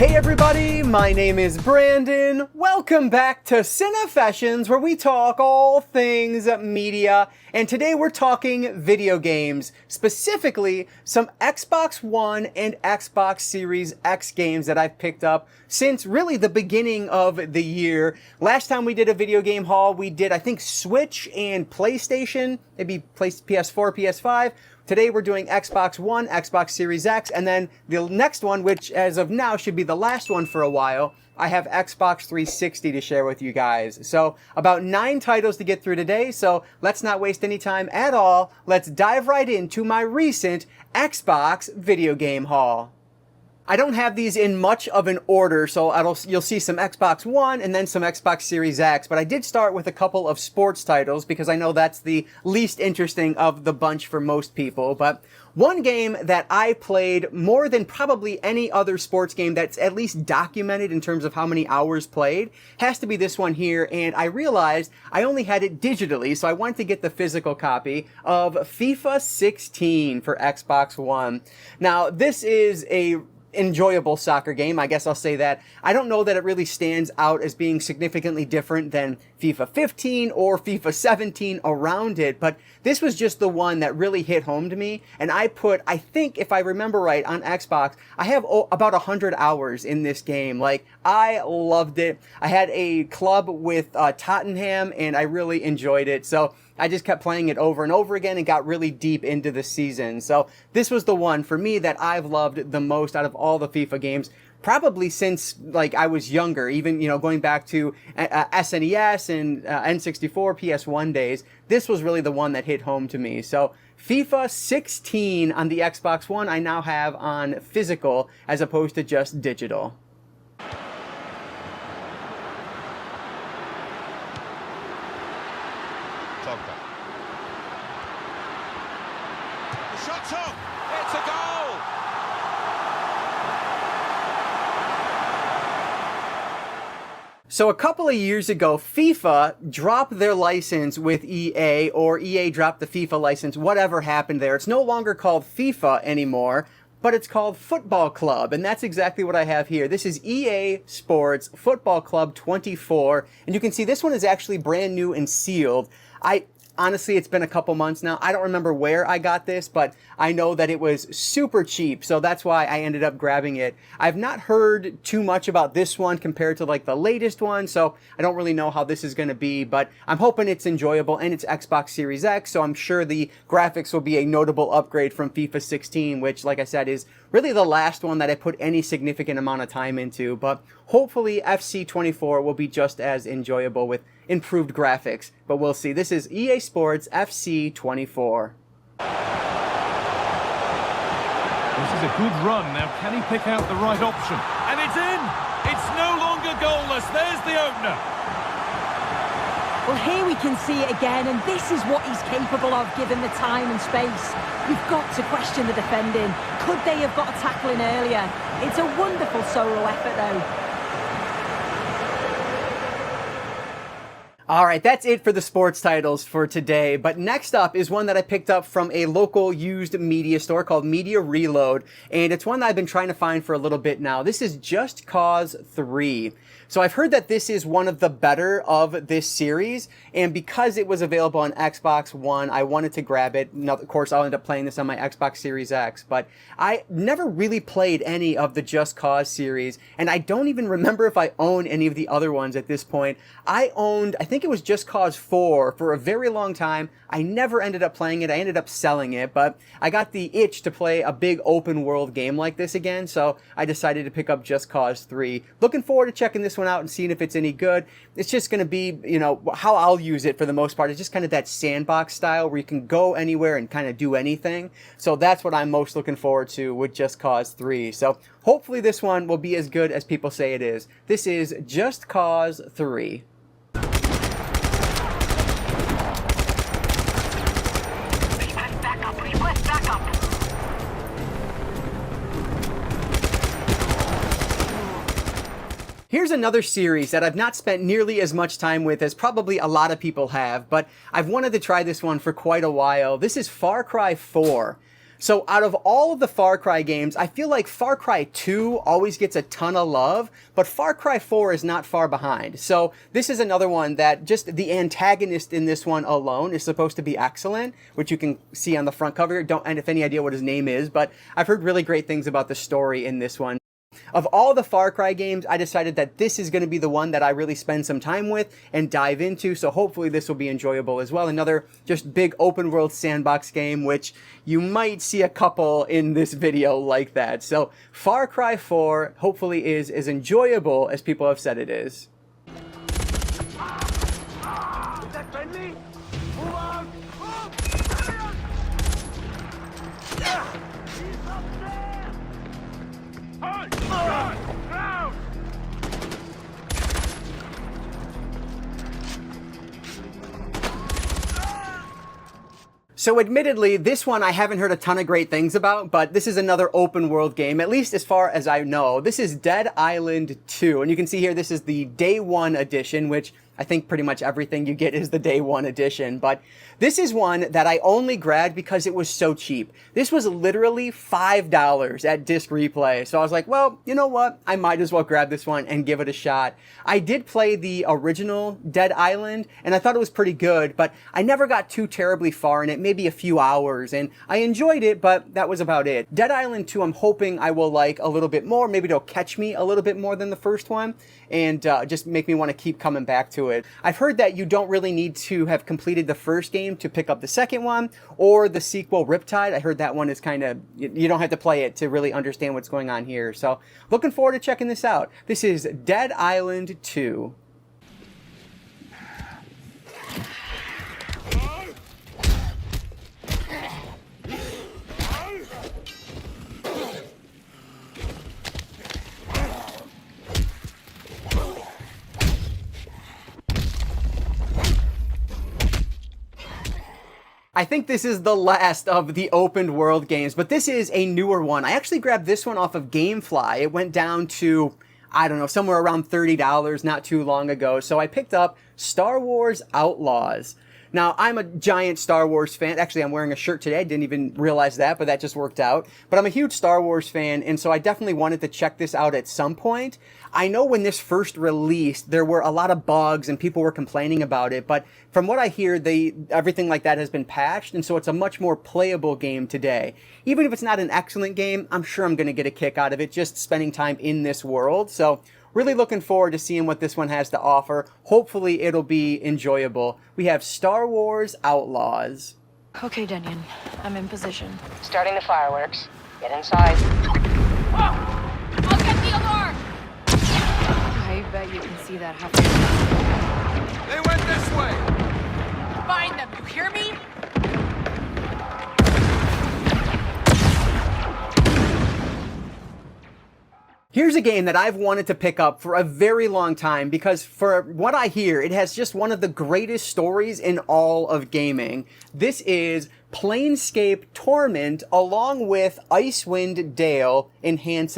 Hey everybody, my name is Brandon. Welcome back to Cinefessions, where we talk all things media. And today we're talking video games, specifically some Xbox One and Xbox Series X games that I've picked up since really the beginning of the year. Last time we did a video game haul, we did, I think, Switch and PlayStation, maybe PS4, PS5. Today we're doing Xbox One, Xbox Series X, and then the next one, which as of now should be the last one for a while, I have Xbox 360 to share with you guys. So about 9 titles to get through today, so let's not waste any time at all. Let's dive right into my recent Xbox video game haul. I don't have these in much of an order, so you'll see some Xbox One and then some Xbox Series X, but I did start with a couple of sports titles because I know that's the least interesting of the bunch for most people. But one game that I played more than probably any other sports game that's at least documented in terms of how many hours played has to be this one here, and I realized I only had it digitally, so I wanted to get the physical copy of FIFA 16 for Xbox One. Now, this is a enjoyable soccer game, I guess I'll say that. I don't know that it really stands out as being significantly different than FIFA 15 or FIFA 17 around it, but this was just the one that really hit home to me, and I think if I remember right, on Xbox, I have about 100 hours in this game. Like, I loved it. I had a club with Tottenham, and I really enjoyed it, so I just kept playing it over and over again and got really deep into the season. So this was the one for me that I've loved the most out of all the FIFA games, probably since like I was younger, even, you know, going back to SNES and N64, PS1 days. This was really the one that hit home to me. So FIFA 16 on the Xbox One I now have on physical as opposed to just digital. The shot's on. It's a goal. So a couple of years ago, FIFA dropped their license with EA, or EA dropped the FIFA license, whatever happened there. It's no longer called FIFA anymore, but it's called Football Club, and that's exactly what I have here. This is EA Sports Football Club 24, and you can see this one is actually brand new and sealed. Honestly, it's been a couple months now. I don't remember where I got this, but I know that it was super cheap, so that's why I ended up grabbing it. I've not heard too much about this one compared to like the latest one, so I don't really know how this is going to be, but I'm hoping it's enjoyable, and it's Xbox Series X, so I'm sure the graphics will be a notable upgrade from FIFA 16, which, like I said, is really the last one that I put any significant amount of time into, but hopefully FC24 will be just as enjoyable with improved graphics, but we'll see. This is EA Sports FC24. This is a good run. Now, can he pick out the right option? And it's in! It's no longer goalless. There's the opener. Well, here we can see it again, and this is what he's capable of given the time and space. You've got to question the defending. Could they have got a tackle in earlier? It's a wonderful solo effort, though. Alright, that's it for the sports titles for today, but next up is one that I picked up from a local used media store called Media Reload, and it's one that I've been trying to find for a little bit now. This is Just Cause 3. So I've heard that this is one of the better of this series, and because it was available on Xbox One, I wanted to grab it. Now, of course, I'll end up playing this on my Xbox Series X, but I never really played any of the Just Cause series, and I don't even remember if I own any of the other ones at this point. I think it was Just Cause 4 for a very long time. I never ended up playing it. I ended up selling it, but I got the itch to play a big open world game like this again, so I decided to pick up Just Cause 3. Looking forward to checking this one out and seeing if it's any good. It's just going to be, you know, how I'll use it for the most part. It's just kind of that sandbox style where you can go anywhere and kind of do anything. So that's what I'm most looking forward to with Just Cause 3. So hopefully this one will be as good as people say it is. This is Just Cause 3. Here's another series that I've not spent nearly as much time with as probably a lot of people have, but I've wanted to try this one for quite a while. This is Far Cry 4. So out of all of the Far Cry games, I feel like Far Cry 2 always gets a ton of love, but Far Cry 4 is not far behind. So this is another one that just the antagonist in this one alone is supposed to be excellent, which you can see on the front cover. Don't have any idea what his name is, but I've heard really great things about the story in this one. Of all the Far Cry games, I decided that this is going to be the one that I really spend some time with and dive into, so hopefully this will be enjoyable as well. Another just big open world sandbox game, which you might see a couple in this video like that. So Far Cry 4 hopefully is as enjoyable as people have said it is. So admittedly, this one I haven't heard a ton of great things about, but this is another open world game, at least as far as I know. This is Dead Island 2, and you can see here this is the Day 1 edition, which I think pretty much everything you get is the Day 1 edition, but this is one that I only grabbed because it was so cheap. This was literally $5 at Disc Replay, so I was like, well, you know what? I might as well grab this one and give it a shot. I did play the original Dead Island, and I thought it was pretty good, but I never got too terribly far in it, maybe a few hours, and I enjoyed it, but that was about it. Dead Island 2, I'm hoping I will like a little bit more. Maybe it'll catch me a little bit more than the first one, and just make me want to keep coming back to it. I've heard that you don't really need to have completed the first game to pick up the second one, or the sequel Riptide. I heard that one is kind of, you don't have to play it to really understand what's going on here. So looking forward to checking this out. This is Dead Island 2. I think this is the last of the open world games, but this is a newer one. I actually grabbed this one off of GameFly. It went down to, I don't know, somewhere around $30 not too long ago. So I picked up Star Wars Outlaws. Now, I'm a giant Star Wars fan. Actually, I'm wearing a shirt today. I didn't even realize that, but that just worked out. But I'm a huge Star Wars fan, and so I definitely wanted to check this out at some point. I know when this first released, there were a lot of bugs and people were complaining about it, but from what I hear, everything like that has been patched, and so it's a much more playable game today. Even if it's not an excellent game, I'm sure I'm going to get a kick out of it just spending time in this world. So really looking forward to seeing what this one has to offer. Hopefully it'll be enjoyable. We have Star Wars Outlaws. Okay, Denyon. I'm in position. Starting the fireworks. Get inside. I'll get the alarm! I bet you can see that happening. They went this way. Find them, you hear me? Here's a game that I've wanted to pick up for a very long time because for what I hear, it has just one of the greatest stories in all of gaming. This is Plscape Torment along with Icewind Dale Enhanced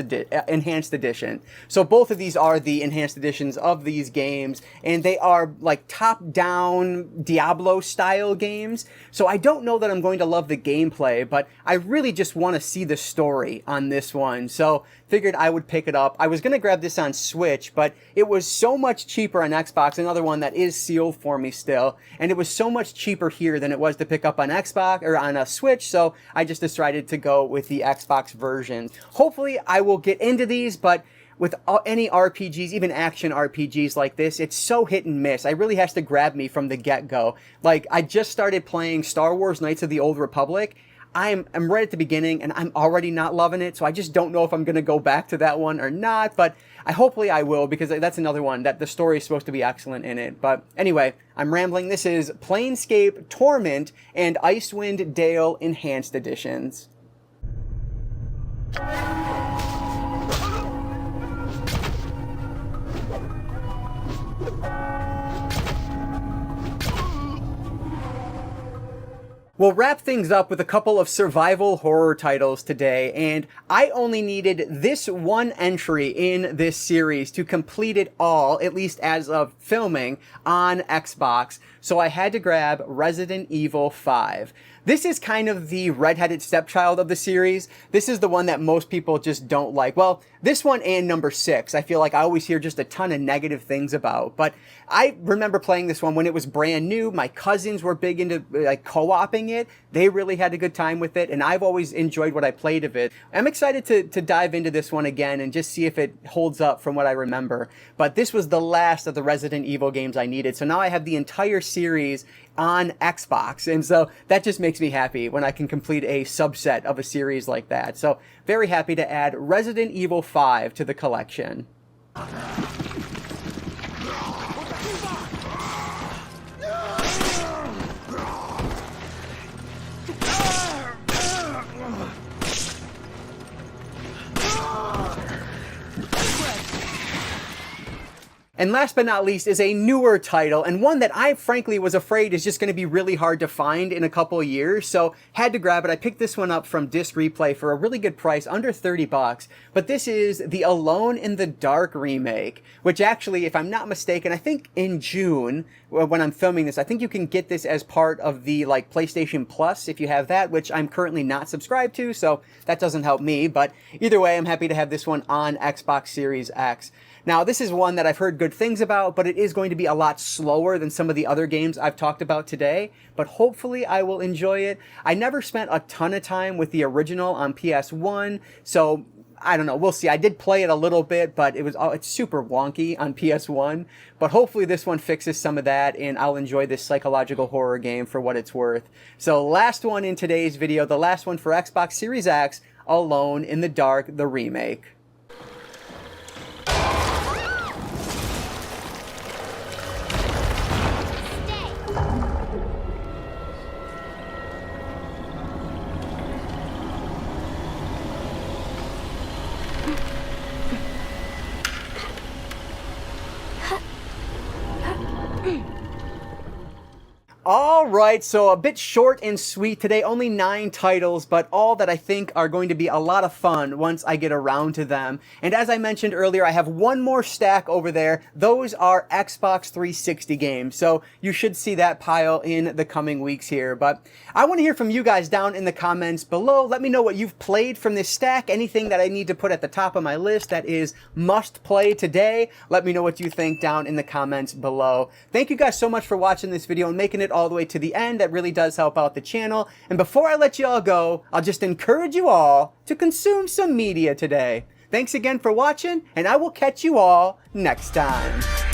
Edition. So both of these are the enhanced editions of these games, and they are like top-down Diablo-style games. So I don't know that I'm going to love the gameplay, but I really just want to see the story on this one. So figured I would pick it up. I was going to grab this on Switch, but it was so much cheaper on Xbox, another one that is sealed for me still, and it was so much cheaper here than it was to pick up on Xbox or on a Switch, so I just decided to go with the Xbox version. Hopefully I will get into these, but with any RPGs, even action RPGs like this, it's so hit and miss. It really has to grab me from the get-go. Like, I just started playing Star Wars Knights of the Old Republic. I'm right at the beginning, and I'm already not loving it, so I just don't know if I'm going to go back to that one or not, but hopefully I will, because that's another one that the story is supposed to be excellent in it. But anyway, I'm rambling. This is Plscape Torment and Icewind Dale Enhanced Editions. We'll wrap things up with a couple of survival horror titles today, and I only needed this one entry in this series to complete it all, at least as of filming, on Xbox, so I had to grab Resident Evil 5. This is kind of the redheaded stepchild of the series. This is the one that most people just don't like. Well, this one and number 6, I feel like I always hear just a ton of negative things about. But I remember playing this one when it was brand new. My cousins were big into like co-oping it. They really had a good time with it, and I've always enjoyed what I played of it. I'm excited to dive into this one again and just see if it holds up from what I remember. But this was the last of the Resident Evil games I needed. So now I have the entire series on Xbox, and so that just makes me happy when I can complete a subset of a series like that. So very happy to add Resident Evil 5 to the collection. And last but not least is a newer title, and one that I frankly was afraid is just going to be really hard to find in a couple of years, so had to grab it. I picked this one up from Disc Replay for a really good price, under 30 bucks, but this is the Alone in the Dark remake, which actually, if I'm not mistaken, I think in June, when I'm filming this, I think you can get this as part of the like PlayStation Plus if you have that, which I'm currently not subscribed to, so that doesn't help me, but either way, I'm happy to have this one on Xbox Series X. Now, this is one that I've heard good things about, but it is going to be a lot slower than some of the other games I've talked about today, but hopefully I will enjoy it. I never spent a ton of time with the original on PS1, so I don't know, we'll see. I did play it a little bit, but it's super wonky on PS1, but hopefully this one fixes some of that, and I'll enjoy this psychological horror game for what it's worth. So last one in today's video, the last one for Xbox Series X, Alone in the Dark, the remake. Alright, so a bit short and sweet today, only 9 titles, but all that I think are going to be a lot of fun once I get around to them. And as I mentioned earlier, I have one more stack over there. Those are Xbox 360 games, so you should see that pile in the coming weeks here. But I want to hear from you guys down in the comments below. Let me know what you've played from this stack, anything that I need to put at the top of my list that is must play today. Let me know what you think down in the comments below. Thank you guys so much for watching this video and making it all the way to the end. That really does help out the channel. And before I let you all go, I'll just encourage you all to consume some media today. Thanks again for watching, and I will catch you all next time.